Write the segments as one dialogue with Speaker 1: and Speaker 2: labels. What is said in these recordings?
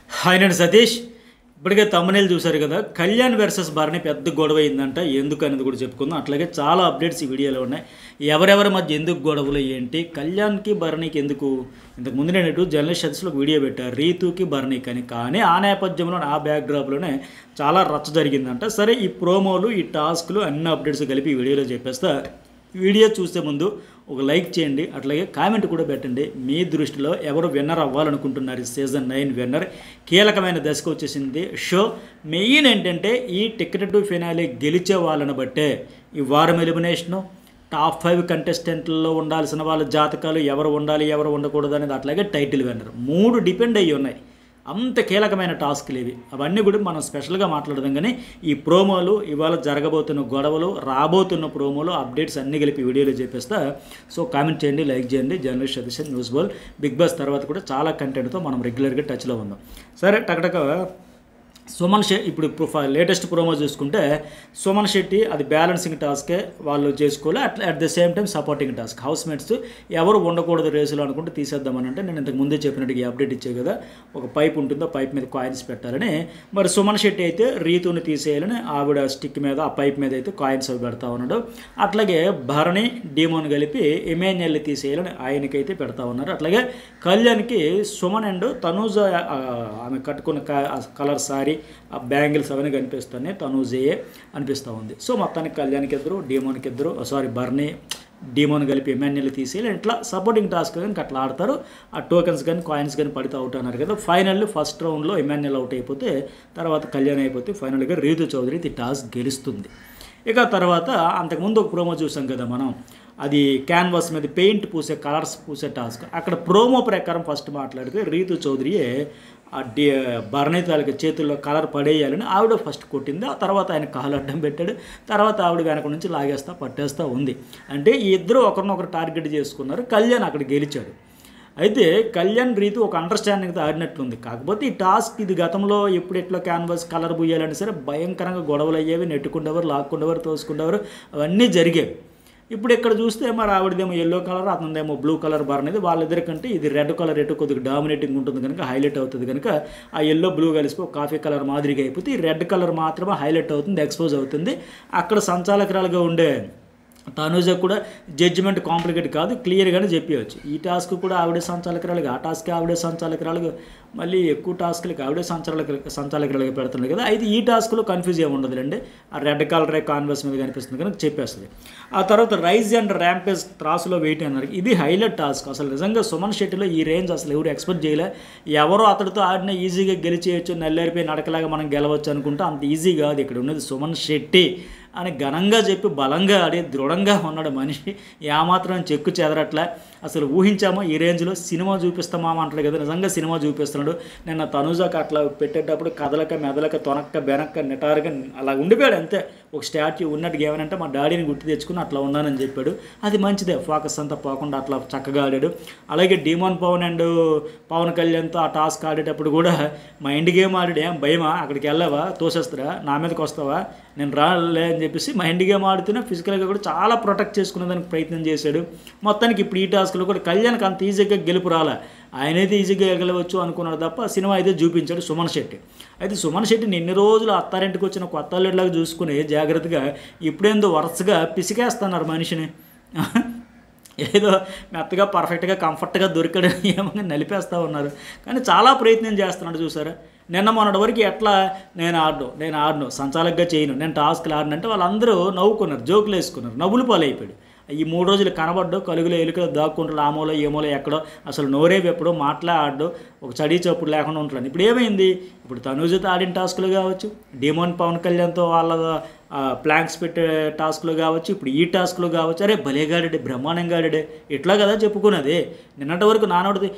Speaker 1: Hi నేను సతీష్. ఇప్పటికే తమ్మునేలు చూశారు కదా, కళ్యాణ్ వర్సెస్ భరణి పెద్ద గొడవ అయిందంట. ఎందుకు అనేది కూడా చెప్పుకుందాం. అట్లాగే చాలా అప్డేట్స్ ఈ వీడియోలో ఉన్నాయి. ఎవరెవరి మధ్య ఎందుకు గొడవలు ఏంటి, కళ్యాణ్కి భరణికి ఎందుకు. ఇంతకుముందు నేను ఇటు జర్నలిస్ట్ సదస్సులో వీడియో పెట్టాను రీతుకి భరణికి అని. కానీ ఆ నేపథ్యంలో ఆ బ్యాక్డ్రాప్లోనే చాలా రచ్చ జరిగిందంట. సరే, ఈ ప్రోమోలు ఈ టాస్క్లు అన్ని అప్డేట్స్ కలిపి ఈ వీడియోలో చెప్పేస్తా. వీడియో చూసే ముందు ఒక లైక్ చేయండి, అట్లాగే కామెంట్ కూడా పెట్టండి. మీ దృష్టిలో ఎవరు విన్నర్ అవ్వాలనుకుంటున్నారు? సీజన్ 9 విన్నర్ కీలకమైన దశకు వచ్చేసింది షో. మెయిన్ ఏంటంటే ఈ టికెట్ టు ఫినాలే గెలిచే వాళ్ళని బట్టే ఈ వారం ఎలిమినేషను, టాప్ 5 కంటెస్టెంట్లలో ఉండాల్సిన వాళ్ళ జాతకాలు ఎవరు ఉండాలి ఎవరు ఉండకూడదు అనేది, అట్లాగే టైటిల్ విన్నర్ 3 డిపెండ్ అయ్యి ఉన్నాయి. అంత కీలకమైన టాస్క్లు ఇవి. అవన్నీ కూడా మనం స్పెషల్గా మాట్లాడదాం. కానీ ఈ ప్రోమోలు, ఇవాళ జరగబోతున్న గొడవలు, రాబోతున్న ప్రోమోలు, అప్డేట్స్ అన్నీ కలిపి వీడియోలో చెప్పేస్తా. సో కామెంట్ చేయండి, లైక్ చేయండి. Journalist Satish, news ball. Bigg Boss తర్వాత కూడా చాలా కంటెంట్తో మనం రెగ్యులర్గా టచ్లో ఉందాం. సరే, టకటక సుమన్ శెట్టి ఇప్పుడు లేటెస్ట్ ప్రోమో చూసుకుంటే, సుమన్ శెట్టి అది బ్యాలెన్సింగ్ టాస్కే వాళ్ళు చేసుకోవాలి. At the same time supporting task. House mates ఎవరు ఉండకూడదు రేసులో అనుకుంటే తీసేద్దామని అంటే, నేను ఇంతకు ముందే చెప్పినట్టు ఈ అప్డేట్ ఇచ్చే కదా, ఒక పైప్ ఉంటుందో పైప్ మీద కాయిన్స్ పెట్టాలని. మరి సుమన్ శెట్టి అయితే రీతుని తీసేయాలని ఆవిడ స్టిక్ మీద ఆ పైప్ మీద అయితే కాయిన్స్ అవి పెడతా ఉన్నాడు. అట్లాగే భరణి డీమోన్ కలిపి ఎమాన్యుయల్ని తీసేయాలని ఆయనకైతే పెడతా ఉన్నారు. అట్లాగే కళ్యాణ్కి సుమన్ అండ్ తనూజ ఆమె కట్టుకున్న కలర్ సారీ, ఆ బ్యాంగిల్స్ అవన్నీ కనిపిస్తున్నాయి, తనూజయే అనిపిస్తూ ఉంది. సో మొత్తానికి కళ్యాణ్కి ఇద్దరు, డీమోన్కి ఇద్దరు, భరణి డీమోన్ కలిపి ఎమాన్యుయల్ తీసేయాలి. ఇట్లా సపోర్టింగ్ టాస్క్ కానీ అట్లా ఆడతారు. ఆ టోకెన్స్ కానీ కాయిన్స్ కానీ పడితే అవుట్ అన్నారు కదా. ఫైనల్ ఫస్ట్ రౌండ్లో ఎమాన్యుయల్ అవుట్ అయిపోతే, తర్వాత కళ్యాణ్ అయిపోతే ఫైనల్గా రీతు చౌదరి ఈ టాస్క్ గెలుస్తుంది. ఇక తర్వాత అంతకుముందు ఒక ప్రోమో చూసాం కదా మనం, అది క్యాన్వాస్ మీద పెయింట్ పూసే, కలర్స్ పూసే టాస్క్. అక్కడ ప్రోమో ప్రకారం ఫస్ట్ మాట్లాడితే రీతు చౌదరియే ఆ భరణి తాలూకా చేతుల్లో కలర్ పడేయాలని ఆవిడ ఫస్ట్ కొట్టింది. ఆ తర్వాత ఆయన కాలు అడ్డం పెట్టాడు. తర్వాత ఆవిడ వెనక నుంచి లాగేస్తా పట్టేస్తూ ఉంది. అంటే ఈ ఇద్దరు ఒకరినొకరు టార్గెట్ చేసుకున్నారు. కళ్యాణ్ అక్కడ గెలిచాడు. అయితే కళ్యాణ్ రీతు ఒక అండర్స్టాండింగ్తో ఆడినట్లుంది. కాకపోతే ఈ టాస్క్ ఇది గతంలో ఎప్పుడెట్లో క్యాన్వాస్ కలర్ పూయాలంటే సరే భయంకరంగా గొడవలు అయ్యేవి. నెట్టుకుండేవారు, లాక్కుండేవారు, తోసుకుండేవారు, అవన్నీ జరిగేవి. ఇప్పుడు ఇక్కడ చూస్తే మరి ఆవిడదేమో ఎల్లో కలర్, అతనిదేమో బ్లూ కలర్ అనేది. వాళ్ళిద్దరికంటే ఇది రెడ్ కలర్ ఎటు కొద్దిగా డామినేటింగ్ ఉంటుంది కనుక, హైలైట్ అవుతుంది కనుక, ఆ ఎల్లో బ్లూ కలిసి కాఫీ కలర్ మాదిరిగా అయిపోతే ఈ రెడ్ కలర్ మాత్రమే హైలైట్ అవుతుంది, ఎక్స్పోజ్ అవుతుంది. అక్కడ సంచాలకురాలుగా ఉండే తనూజ కూడా జడ్జిమెంట్ కాంప్లికేట్ కాదు, క్లియర్గానే చెప్పవచ్చు. ఈ టాస్క్ కూడా ఆవిడే సంచాలకురాలుగా, ఆ టాస్క్ ఆవిడే సంచాలకురాలుగా, మళ్ళీ ఎక్కువ టాస్క్లకి ఆవిడే సంచాలకురాలుగా పెడుతుంది కదా. అయితే ఈ టాస్క్లో కన్ఫ్యూజ్ ఏమి ఉండదులేండి. ఆ రెడ్ కలరే కాన్వాస్ మీద కనిపిస్తుంది కనుక చెప్పేస్తుంది. ఆ తర్వాత రైజ్ అండ్ ర్యాంపేజ్ త్రాసులో వెయిట్ అన్నారు. ఇది హైలైట్ టాస్క్. అసలు నిజంగా సుమన్ శెట్టిలో ఈ రేంజ్ అసలు ఎవరు ఎక్స్పెక్ట్ చేయలే. ఎవరో అతడితో ఆడినా ఈజీగా గెలిచేయచ్చు, నల్లేరిపోయి నడకలాగా మనం గెలవచ్చు అనుకుంటే అంత ఈజీ కాదు. ఇక్కడ ఉన్నది సుమన్ శెట్టి అని ఘనంగా చెప్పి బలంగా ఆడి దృఢంగా ఉన్నాడు మనిషి. ఏమాత్రం చెక్కు చెదరట్లే. అసలు ఊహించామో ఈ రేంజ్లో సినిమా చూపిస్తామా అంటాడు కదా, నిజంగా సినిమా చూపిస్తున్నాడు. నిన్న తనూజాకి అట్లా పెట్టేటప్పుడు కదలక మెదలక తొనక్క బెనక్క నిటారుగా అలా ఉండిపోయాడు అంతే. ఒక స్టాచ్యూ ఉన్నట్టుగా ఏమనంటే మా డాడీని గుర్తు తెచ్చుకుని అట్లా ఉన్నానని చెప్పాడు. అది మంచిదే, ఫోకస్ అంతా పోకుండా అట్లా చక్కగా ఆడాడు. అలాగే డీమోన్ పవన్ అండ్ పవన్ కళ్యాణ్తో ఆ టాస్క్ ఆడేటప్పుడు కూడా మైండ్ గేమ్ ఆడాడు. ఏం భయమా, అక్కడికి వెళ్ళావా, తోసేస్తారా, నా మీదకి వస్తావా, నేను రాలే అని చెప్పేసి మైండ్ గేమ్ ఆడుతూనే ఫిజికల్గా కూడా చాలా ప్రొటెక్ట్ చేసుకునేదానికి ప్రయత్నం చేశాడు. మొత్తానికి ఇప్పుడు ఈ టాస్క్లో కూడా కళ్యాణ్కి అంత ఈజీగా గెలుపు రాలే. ఆయనైతే ఈజీగా గెలవచ్చు అనుకున్నాడు తప్ప సినిమా అయితే చూపించాడు సుమన్ శెట్టి. అయితే సుమన్ శెట్టిని ఎన్ని రోజులు అత్తారింటికి వచ్చిన కొత్త అల్లుడిలాగా చూసుకుని జాగ్రత్తగా ఇప్పుడేందో వరుసగా పిసికేస్తున్నారు మనిషిని. ఏదో మెత్తగా పర్ఫెక్ట్గా కంఫర్ట్గా దొరికడం ఏమన్నా నలిపేస్తూ ఉన్నారు. కానీ చాలా ప్రయత్నం చేస్తున్నాడు చూసారా. నిన్న మొన్నటి వరకు ఎట్లా నేను ఆడను సంచాలకుగా చేయను, నేను టాస్క్లు ఆడినంటే వాళ్ళందరూ నవ్వుకున్నారు, జోకులు వేసుకున్నారు, నవ్వులు పాలైపోయాడు. ఈ 3 రోజులు కనబడ్డు, కలుగులో ఎలుకలో దాక్కుంటాడు, ఆమోలో ఏమోలో ఎక్కడో, అసలు నోరేవి ఎప్పుడో మాట్లాడు, ఒక చడి చప్పుడు లేకుండా ఉంటాడు. ఇప్పుడు ఏమైంది, ఇప్పుడు తనూజతో ఆడిన టాస్కులు కావచ్చు, డీమోన్ పవన్ కళ్యాణ్తో వాళ్ళ ప్లాంక్స్ పెట్టే టాస్క్లు కావచ్చు, ఇప్పుడు ఈ టాస్క్లు కావచ్చు. అరే భలేగాడే, బ్రహ్మాండంగా ఆడాడే, ఇట్లా కదా చెప్పుకున్నది. నిన్నటి వరకు నానోడితే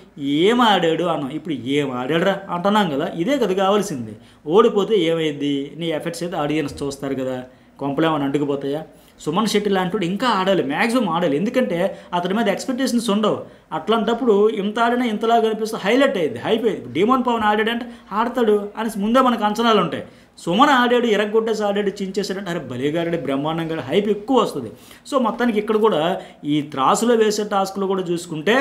Speaker 1: ఏం ఆడాడు అన్నాం, ఇప్పుడు ఏం ఆడాడురా అంటున్నాం కదా. ఇదే కదా కావాల్సింది. ఓడిపోతే ఏమైంది, నీ ఎఫెక్ట్స్ అయితే ఆడియన్స్ చూస్తారు కదా, కొంపలు ఏమైనా అంటుకుపోతాయా. సుమన్ శెట్టి లాంటి ఇంకా ఆడాలి, మ్యాక్సిమం ఆడాలి. ఎందుకంటే అతని మీద ఎక్స్పెక్టేషన్స్ ఉండవు. అట్లాంటప్పుడు ఇంత ఆడినా ఇంతలా కనిపిస్తే హైలైట్ అయ్యింది, హైప్ అయ్యింది. డీమోన్ పవన్ ఆడాడంటే ఆడతాడు అని ముందే మనకు అంచనాలు ఉంటాయి. సుమన్ ఆడాడు, ఎరగొట్టేసి ఆడాడు, చించేసాడంటే అరే భలేగాడు, బ్రహ్మాండంగా, హైప్ ఎక్కువ వస్తుంది. సో మొత్తానికి ఇక్కడ కూడా ఈ త్రాసులో వేసే టాస్క్లో కూడా చూసుకుంటే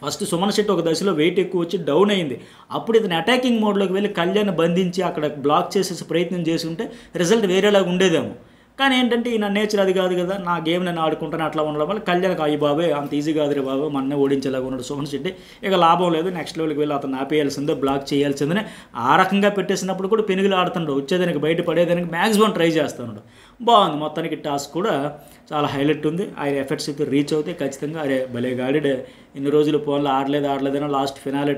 Speaker 1: ఫస్ట్ సుమన్ శెట్టి ఒక దశలో వెయిట్ ఎక్కువ వచ్చి డౌన్ అయింది. అప్పుడు ఇతను అటాకింగ్ మోడ్లోకి వెళ్ళి కళ్యాణ్ బంధించి అక్కడ బ్లాక్ చేసేసి ప్రయత్నం చేసి ఉంటే రిజల్ట్ వేరేలాగా ఉండేదేమో. కానీ ఏంటంటే ఈయన నేచర్ అది కాదు కదా, నా గేమ్ నేను ఆడుకుంటాను అట్లా ఉండడం వల్ల కళ్యాణ్కి అయ్యి బాబే అంత ఈజీ కాదు రే బాబు, మన్నే ఓడించేలాగా ఉన్నాడు సుమన్ శెట్టి, ఇక లాభం లేదు, నెక్స్ట్ లెవెల్కి వెళ్ళి అతను ఆపేయాల్సిందే, బ్లాక్ చేయాల్సిందే. ఆ రకంగా పెట్టేసినప్పుడు కూడా పెనుగులు ఆడుతున్నాడు, వచ్చేదానికి బయట పడేదానికి మ్యాక్సిమం ట్రై చేస్తున్నాడు. బాగుంది, మొత్తానికి టాస్క్ కూడా చాలా హైలైట్ ఉంది. ఆయన ఎఫెక్ట్స్ అయితే రీచ్ అవుతాయి ఖచ్చితంగా. అరే భలే గాడిడే, ఇన్ని రోజులు ఫోన్లో ఆడలేదనో లాస్ట్ ఫినాలే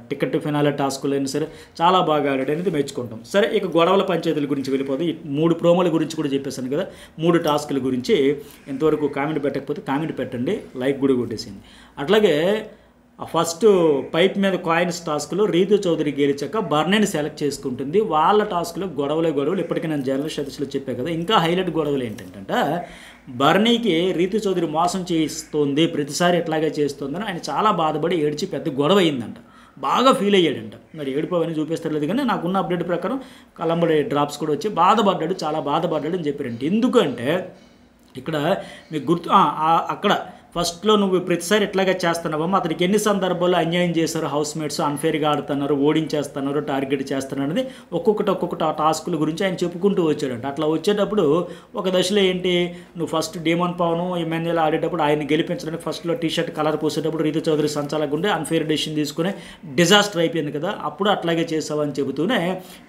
Speaker 1: టికెట్ ఫినాలే టాస్క్లో అయినా సరే చాలా బాగా ఆడాడు అనేది మెచ్చుకుంటాం. సరే, ఇక గొడవల పంచాయతీల గురించి వెళ్ళిపోతే ఈ 3 ప్రోమోల గురించి కూడా చెప్పేశాను కదా, 3 టాస్కుల గురించి. ఎంతవరకు కామెంట్ పెట్టకపోతే కామెంట్ పెట్టండి, లైక్ కూడా కొట్టేసింది. అట్లాగే ఫస్ట్ పైప్ మీద కాయిన్స్ టాస్క్లో రీతు చౌదరి గెలిచాక బర్నీని సెలెక్ట్ చేసుకుంటుంది. వాళ్ళ టాస్క్లో గొడవలు ఇప్పటికీ నేను జర్నలిస్ట్ సదస్సులో చెప్పాను కదా. ఇంకా హైలైట్ గొడవలు ఏంటంటే బర్నీకి రీతు చౌదరి మోసం చేస్తుంది, ప్రతిసారి ఎట్లాగే చేస్తుందని ఆయన చాలా బాధపడి ఏడ్చి పెద్ద గొడవ అయిందంట, బాగా ఫీల్ అయ్యాడంట. మరి ఏడుపు అవన్నీ చూపిస్తలేదు కానీ నాకున్న అప్డేట్ ప్రకారం కలంబడి డ్రాప్స్ కూడా వచ్చి బాధపడ్డాడు, చాలా బాధపడ్డాడు అని చెప్పారంట. ఎందుకంటే ఇక్కడ మీకు గుర్తు అక్కడ ఫస్ట్లో నువ్వు ప్రతిసారి ఎట్లాగా చేస్తున్నావమ్మా, అతనికి ఎన్ని సందర్భాల్లో అన్యాయం చేశారు, హౌస్ మేట్స్ అన్ఫేర్గా ఆడుతున్నారు, ఓడించేస్తున్నారు, టార్గెట్ చేస్తున్నారు అనేది ఒక్కొక్కటి ఆ టాస్కుల గురించి ఆయన చెప్పుకుంటూ వచ్చాడంట. అట్లా వచ్చేటప్పుడు ఒక దశలో ఏంటి, నువ్వు ఫస్ట్ డీమన్ పవన్ ఇమాన్యుయల్ ఆడేటప్పుడు ఆయన గెలిపించడానికి ఫస్ట్లో టీషర్ట్ కలర్ పోసేటప్పుడు రీతు చౌదరి సంచాలకుగా ఉండే అన్ఫేర్ డెసిషన్ తీసుకుని డిజాస్టర్ అయిపోయింది కదా, అప్పుడు అట్లాగే చేసావని చెబుతూనే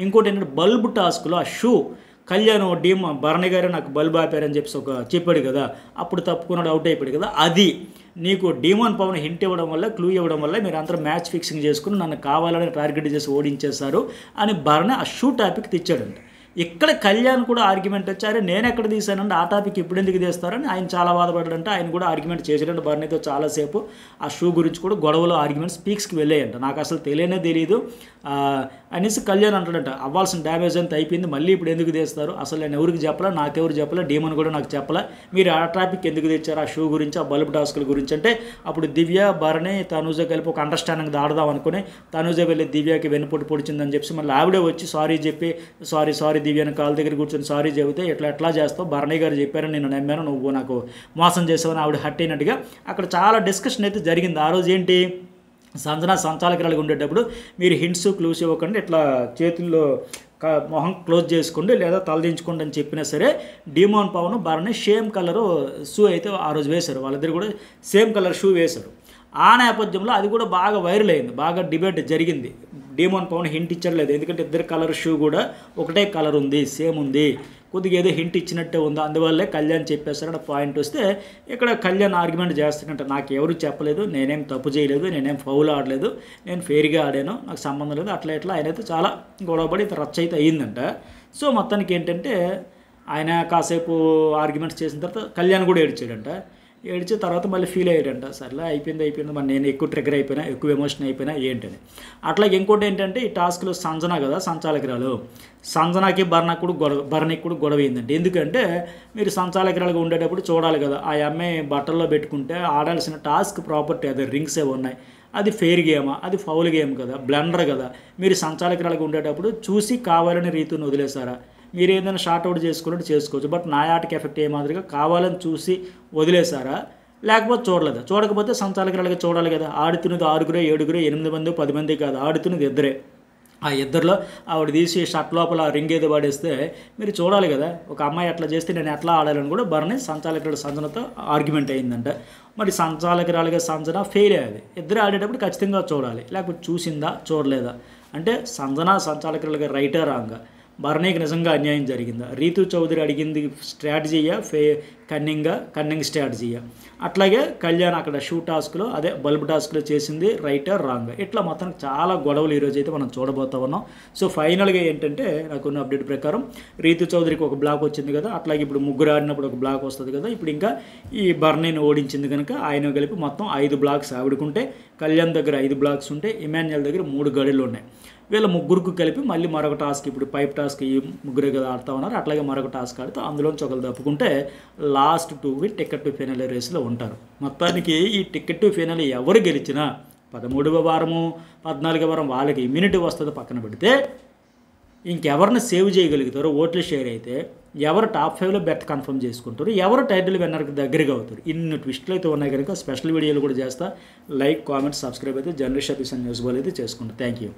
Speaker 1: ఇంకోటి ఏంటంటే బల్బ్ టాస్క్లో ఆ షూ కళ్యాణ్ భరణి గారు నాకు బల్బ్ ఆపారని చెప్పి చెప్పాడు కదా, అప్పుడు తప్పుకున్నాడు, అవుట్ అయిపోయాడు కదా. అది నీకు డీమన్ పవన్ హింట్ ఇవ్వడం వల్ల, క్లూ ఇవ్వడం వల్ల మీరు అందరూ మ్యాచ్ ఫిక్సింగ్ చేసుకుని నన్ను కావాలని టార్గెట్ చేసి ఓడించేశారు అని భరణి ఆ షూ టాపిక్ తెచ్చాడంట. ఇక్కడ కళ్యాణ్ కూడా ఆర్గ్యుమెంట్ వచ్చారు, నేను ఎక్కడ తీశానంటే ఆ టాపిక్ ఇప్పుడు ఎందుకు తీస్తారని ఆయన చాలా బాధపడ్డాడంటే. ఆయన కూడా ఆర్గ్యుమెంట్ చేసాడంటే భరణితో చాలాసేపు ఆ షూ గురించి కూడా గొడవలో ఆర్గ్యుమెంట్ స్పీక్స్కి వెళ్ళాయంట. నాకు అసలు తెలియదు అనేసి కళ్యాణ్ అంటాడంట, అవ్వాల్సిన డ్యామేజ్ అంతా అయిపోయింది, మళ్ళీ ఇప్పుడు ఎందుకు తీస్తారు, అసలు నేను ఎవరికి చెప్పలా, నాకెవరు చెప్పలే, డీమన్ కూడా నాకు చెప్పలే, మీరు ఆ టాపిక్ ఎందుకు తెచ్చారు, ఆ షూ గురించి, ఆ బల్బ్ టాస్కుల గురించి అంటే. అప్పుడు దివ్య భరణి తనూజ కలిపి ఒక అండర్స్టాండింగ్ దాడదాం అనుకుని తనూజ వెళ్ళి దివ్యకి వెన్నుపోటు పొడిచిందని చెప్పి మళ్ళీ ఆవిడే వచ్చి సారీ చెప్పి సారీ దివ్యని కాళ్ళ దగ్గర కూర్చొని సారీ చెబితే ఎట్లా చేస్తావు, భరణి గారు చెప్పారు, నేను నమ్మాను, నువ్వు నాకు మోసం చేసావని ఆవిడ హట్ అయినట్టుగా అక్కడ చాలా డిస్కషన్ అయితే జరిగింది. ఆ రోజు ఏంటి, సంజన సంచాలకురాలుగా ఉండేటప్పుడు మీరు హింట్స్ క్లూస్ ఇవ్వకుండా ఇట్లా చేతుల్లో మొహం క్లోజ్ చేసుకోండి లేదా తలదించుకోండి అని చెప్పినా సరే demon Pawan Bharani same colour shoe అయితే ఆ రోజు వేశారు, వాళ్ళిద్దరు కూడా సేమ్ కలర్ షూ వేశారు. ఆ నేపథ్యంలో అది కూడా బాగా వైరల్ అయింది, బాగా డిబేట్ జరిగింది. డీమోన్ పవన్ హింట్ ఇచ్చలేదు, ఎందుకంటే ఇద్దరు కలర్ షూ కూడా ఒకటే కలర్ ఉంది, సేమ్ ఉంది, కొద్దిగా ఏదో హింట్ ఇచ్చినట్టే ఉంది, అందువల్లే కళ్యాణ్ చెప్పేస్తారని పాయింట్ వస్తే ఇక్కడ కళ్యాణ్ ఆర్గ్యుమెంట్ చేస్తానంట, నాకు ఎవరు చెప్పలేదు, నేనేం తప్పు చేయలేదు, నేనేం ఫౌల్ ఆడలేదు, నేను ఫెయిర్గా ఆడాను, నాకు సంబంధం లేదు, అట్లా ఆయన అయితే చాలా గొడవపడి రచ్చ అయితే అయ్యిందంట. సో మొత్తానికి ఏంటంటే ఆయన కాసేపు ఆర్గ్యుమెంట్స్ చేసిన తర్వాత కళ్యాణ్ కూడా ఏడ్చాడంట. ఏడ్చిన తర్వాత మళ్ళీ ఫీల్ అయ్యాడంట, సర్లే అయిపోయింది మరి నేను ఎక్కువ ట్రిగర్ అయిపోయినా, ఎక్కువ ఎమోషన్ అయిపోయినా ఏంటని. అట్లాగే ఇంకోటి ఏంటంటే ఈ టాస్క్లో సంజన కదా సంచాలకురాలు, సంజనాకి భరణికి కూడా గొడవ అయిందండి. ఎందుకంటే మీరు సంచాలకురాలుగా ఉండేటప్పుడు చూడాలి కదా, ఆ అమ్మాయి బట్టల్లో పెట్టుకుంటే ఆడాల్సిన టాస్క్ ప్రాపర్టీ అదే రింగ్స్ ఏవి ఉన్నాయి, అది ఫెయిర్ గేమా, అది ఫౌల్ గేమ్ కదా, బ్లండర్ కదా, మీరు సంచాలకురాలుగా ఉండేటప్పుడు చూసి కావాలని రీతుని వదిలేసారా, మీరు ఏదైనా షార్ట్అవుట్ చేసుకున్నట్టు చేసుకోవచ్చు, బట్ నా ఆటకి ఎఫెక్ట్ అయ్యే మాదిరిగా కావాలని చూసి వదిలేసారా, లేకపోతే చూడకపోతే సంచాలకురాలుగా చూడాలి కదా. ఆడుతున్నది 6, 7, 8 మంది 10 మంది కాదు, ఆడుతున్నది ఇద్దరే. ఆ ఇద్దరిలో ఆవిడ తీసి షర్ట్ లోపల రింగ్ ఏదో పడేస్తే మీరు చూడాలి కదా, ఒక అమ్మాయి అట్లా చేస్తే నేను ఎట్లా ఆడాలని కూడా భరణి సంచాలకురాలు సంజనతో ఆర్గ్యుమెంట్ అయిందంట. మరి సంచాలకురాలుగా సంజన ఫెయిల్ అయ్యేది, ఇద్దరు ఆడేటప్పుడు ఖచ్చితంగా చూడాలి, లేకపోతే చూసిందా చూడలేదా అంటే సంజన సంచాలకురాలుగా రైటా రాంగా, భరణికి నిజంగా అన్యాయం జరిగిందా, రీతు చౌదరి అడిగింది స్ట్రాటజీయా కన్నింగ్ స్ట్రాటజీయా, అట్లాగే కళ్యాణ్ అక్కడ షూ టాస్క్లో అదే బల్బ్ టాస్క్లో చేసింది రైటా రాంగ్, ఇట్లా మొత్తం చాలా గొడవలు ఈరోజు అయితే మనం చూడబోతా ఉన్నాం. సో ఫైనల్గా ఏంటంటే నాకున్న అప్డేట్ ప్రకారం రీతు చౌదరికి ఒక బ్లాక్ వచ్చింది కదా, అట్లాగే ఇప్పుడు ముగ్గురు ఆడినప్పుడు ఒక బ్లాక్ వస్తుంది కదా, ఇప్పుడు ఇంకా ఈ భరణిని ఓడించింది కనుక ఆయన కలిపి మొత్తం 5 బ్లాక్స్ ఆవిడకుంటే, కళ్యాణ్ దగ్గర 5 బ్లాక్స్ ఉంటే, ఇమాన్యుయల్ దగ్గర 3 గడులు ఉన్నాయి. వీళ్ళ ముగ్గురికి కలిపి మళ్ళీ మరొక టాస్క్, ఇప్పుడు పైప్ టాస్క్ ఈ ముగ్గురే కదా ఆడుతూ ఉన్నారు, అట్లాగే మరొక టాస్క్ ఆడుతూ అందులోంచి ఒకరు తప్పుకుంటే లాస్ట్ 2 టికెట్ టు ఫైనల్ రేస్లో ఉంటారు. మొత్తానికి ఈ టికెట్ టు ఫైనల్ ఎవరు గెలిచినా 13వ వారము 14వ వారం వాళ్ళకి ఇమ్యూనిటీ వస్తుందో పక్కన పెడితే ఇంకెవరిని సేవ్ చేయగలుగుతారో ఓట్ల షేర్ అయితే ఎవరు టాప్ 5లో బెర్త్ కన్ఫర్మ్ చేసుకుంటారు, ఎవరు టైటిల్ విన్నర్కి దగ్గరగా అవుతారు. ఇన్ని ట్విస్టులు అయితే ఉన్నాయి కనుక స్పెషల్ వీడియోలు కూడా చేస్తా. లైక్, కామెంట్, సబ్స్క్రైబ్ అయితే జర్నలిస్ట్ ఆఫీస్ న్యూస్ బాల్ అయితే చేసుకోండి. Thank you.